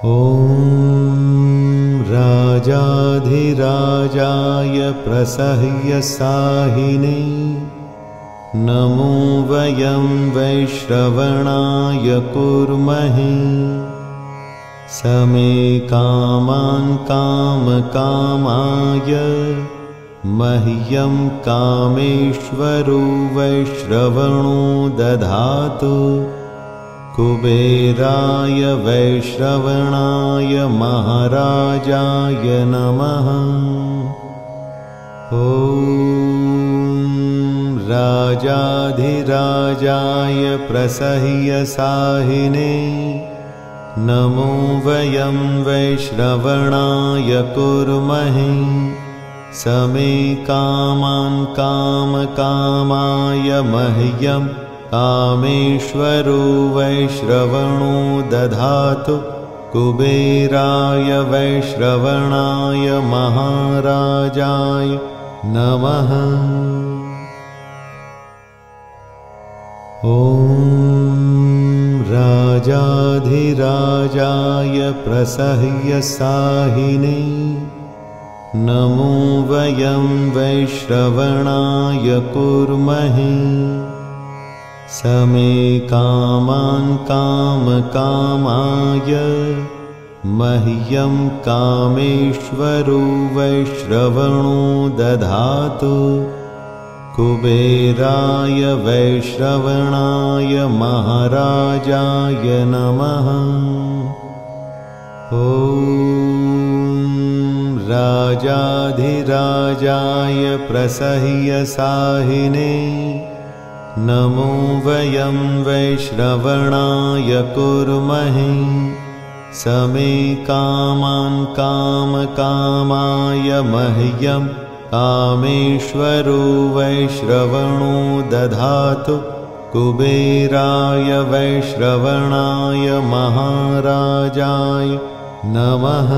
ॐ राजाधिराजाय प्रसह्यसाहिने नमो वयं वैश्रवणाय कुर्महे समे कामान् कामकामाय मह्यं कामेश्वरो वैश्रवणो दधातु कुबेराय वैश्रवणाय महाराजाय नमः। ॐ राजाधिराजाय प्रसह्यसाहिने नमो वयं वैश्रवणाय कुर्महे समे कामान् कामकामाय मह्यं कामेश्वरो वैश्रवणो दधातु कुबेराय वैश्रवणाय महाराजाय नमः। ॐ राजाधिराजाय प्रसह्यसाहिने नमो वयं वैश्रवणाय कुर्महे समे कामान् कामकामाय मह्यं कामेश्वरो वैश्रवणो दधातु कुबेराय वैश्रवणाय महाराजाय नमः। ॐ राजाधिराजाय प्रसह्यसाहिने नमो वयं वैश्रवणाय कुर्महे समे कामान् कामकामाय मह्यं कामेश्वरो वैश्रवणो दधातु कुबेराय वैश्रवणाय महाराजाय नमः।